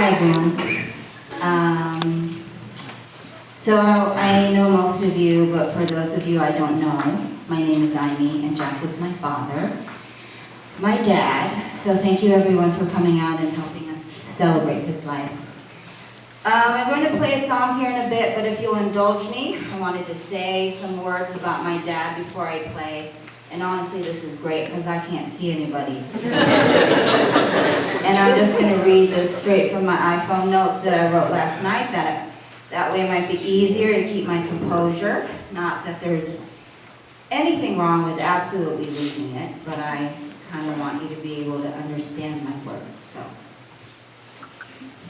Hi, everyone. So I know most of you, but for those of you I don't know, my name is Imee, and Jack was my father. My dad, so thank you everyone for coming out and helping us celebrate his life. I'm going to play a song here in a bit, but if you'll indulge me, I wanted to say some words about my dad before I play. And honestly, this is great because I can't see anybody. And I'm just going to read this straight from my iPhone notes that I wrote last night. That way it might be easier to keep my composure. Not that there's anything wrong with absolutely losing it, but I kind of want you to be able to understand my words. So,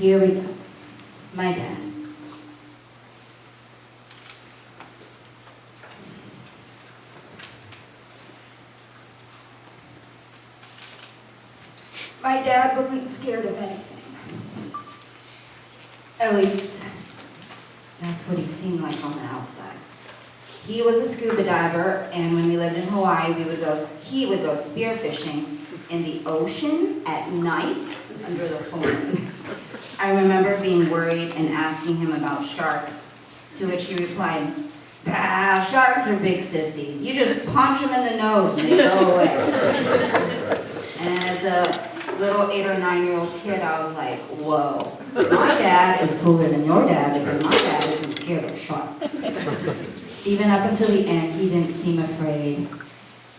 here we go. My dad. My dad wasn't scared of anything. At least, that's what he seemed like on the outside. He was a scuba diver, and when we lived in Hawaii, he would go spearfishing in the ocean at night under the full moon. I remember being worried and asking him about sharks, to which he replied, "Ah, sharks are big sissies. You just punch them in the nose and they go away." And as a little 8 or 9-year-old kid, I was like, whoa, my dad is cooler than your dad because my dad isn't scared of sharks. Even up until the end, he didn't seem afraid.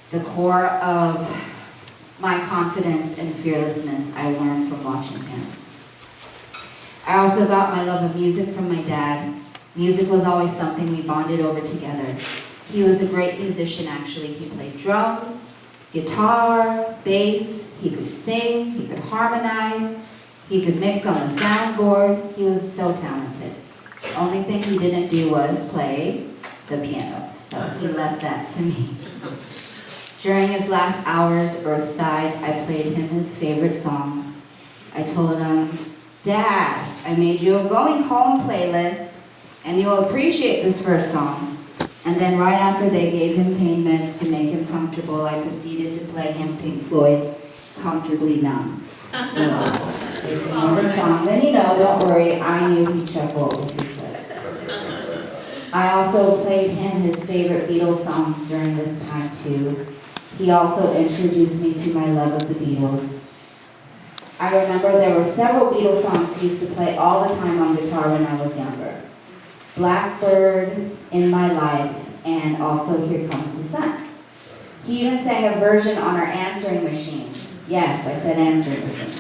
The core of my confidence and fearlessness I learned from watching him. I also got my love of music from my dad. Music was always something we bonded over together. He was a great musician, actually. He played drums, guitar, bass, he could sing, he could harmonize, he could mix on the soundboard. He was so talented. Only thing he didn't do was play the piano, so he left that to me. During his last hours earthside, I played him his favorite songs. I told him, "Dad, I made you a going home playlist, and you'll appreciate this first song." And then right after they gave him pain meds to make him comfortable, I proceeded to play him Pink Floyd's Comfortably Numb. So, if you know the song, then you know, don't worry, I knew he'd chuckle if he played. I also played him his favorite Beatles songs during this time too. He also introduced me to my love of the Beatles. I remember there were several Beatles songs he used to play all the time on guitar when I was younger. Blackbird, In My Life, and also Here Comes the Sun. He even sang a version on our answering machine. Yes, I said answering machine.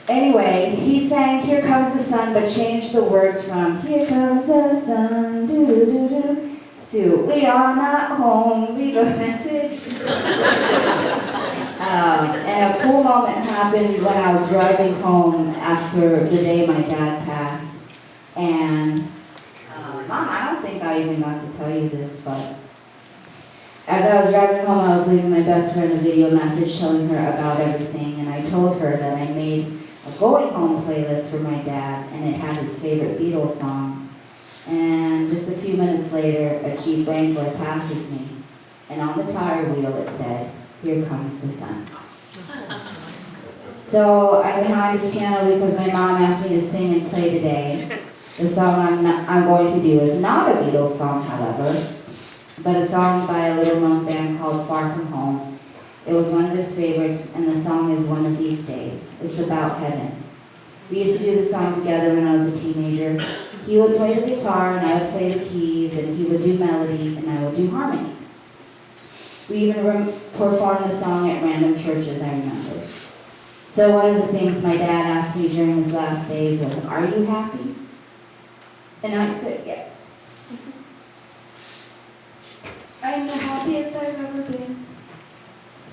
Anyway, he sang Here Comes the Sun, but changed the words from Here Comes the Sun, doo-doo-doo-doo, to We Are Not Home, leave a message. And a cool moment happened when I was driving home after the day my dad passed. And, Mom, I don't think I even got to tell you this, but as I was driving home, I was leaving my best friend a video message telling her about everything, and I told her that I made a going home playlist for my dad, and it had his favorite Beatles songs. And just a few minutes later, a Jeep Wrangler passes me, and on the tire wheel it said, Here Comes the Sun. So I'm behind this piano because my mom asked me to sing and play today. The song I'm going to do is not a Beatles song, however, but a song by a little-known band called Far From Home. It was one of his favorites, and the song is One of These Days. It's about heaven. We used to do the song together when I was a teenager. He would play the guitar, and I would play the keys, and he would do melody, and I would do harmony. We even performed the song at random churches, I remember. So one of the things my dad asked me during his last days was, "Are you happy?" And I said, "Yes. I'm the happiest I've ever been.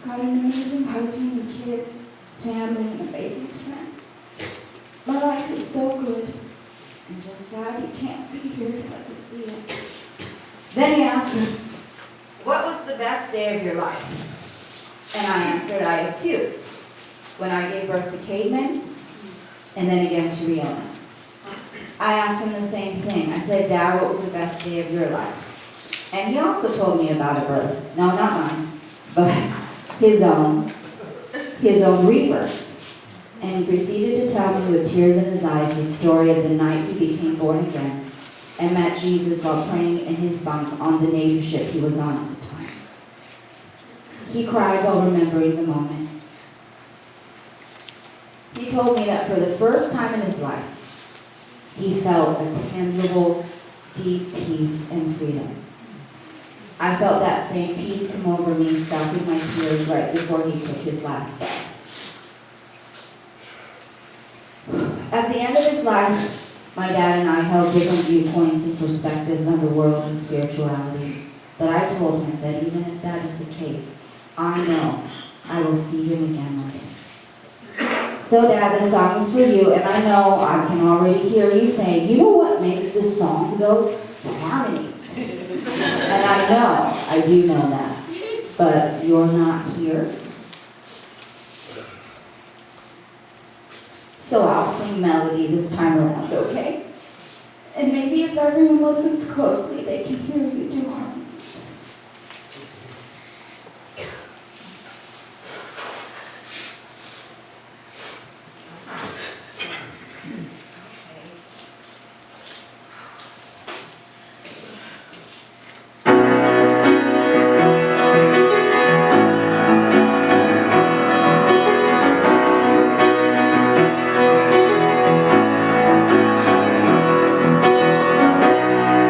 Got an amazing husband and kids, family, and amazing friends. My life is so good. I'm just sad you can't be here to let us see it." Then he asked me, "What was the best day of your life?" And I answered, "I have two. When I gave birth to Caveman, and then again to Rihanna." I asked him the same thing. I said, "Dad, what was the best day of your life?" And he also told me about a birth. No, not mine, but his own rebirth. and he proceeded to tell me with tears in his eyes the story of the night he became born again and met Jesus while praying in his bunk on the Navy ship he was on at the time. He cried while remembering the moment. He told me that for the first time in his life, he felt a tangible, deep peace and freedom. I felt that same peace come over me, stopping my tears right before he took his last breaths. At the end of his life, my dad and I held different viewpoints and perspectives on the world and spirituality, but I told him that even if that is the case, I know I will see him again one day. So Dad, this song is for you, and I know I can already hear you saying, you know what makes this song though? The harmonies. And I know, I do know that, but you're not here. So I'll sing melody this time around, okay? And maybe if everyone listens closely, they can hear you do harmonies.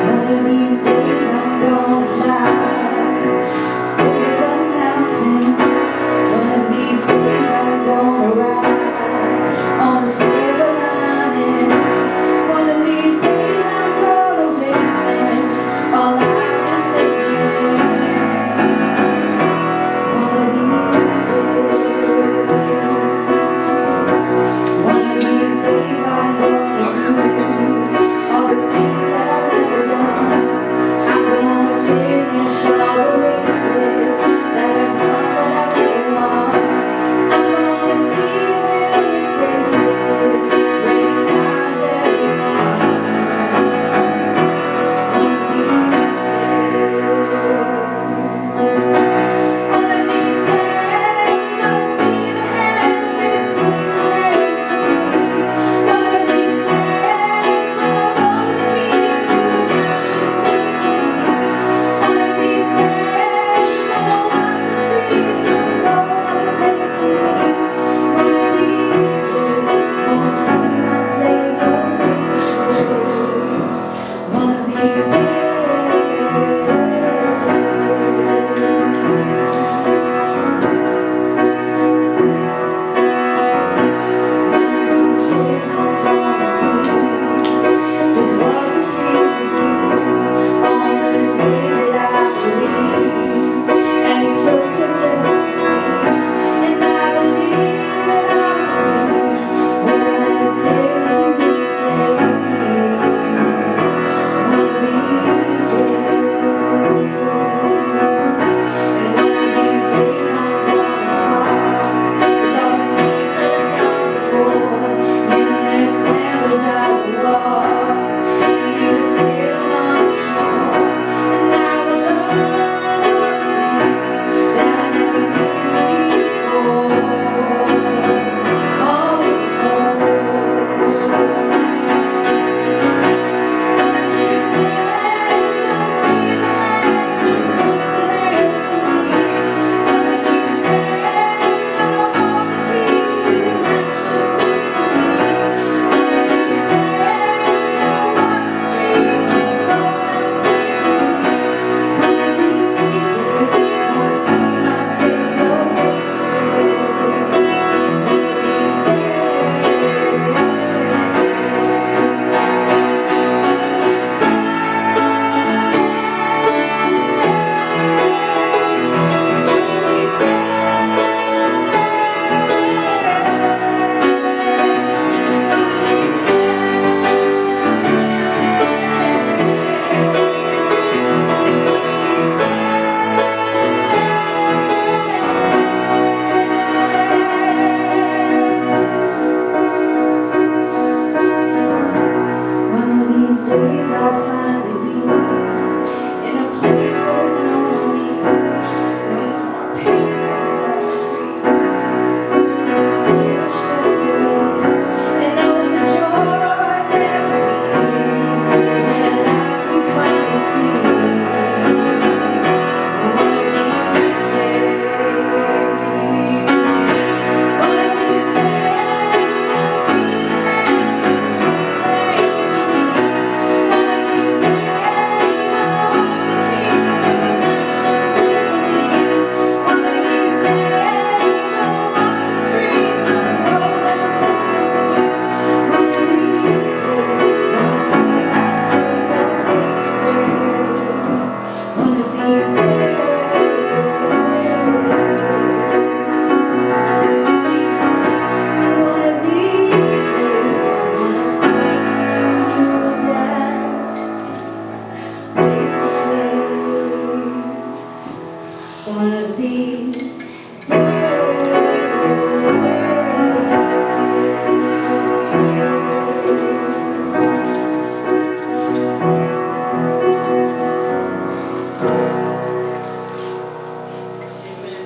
One of these days I'm gonna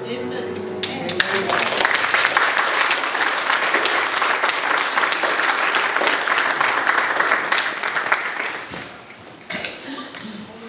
If the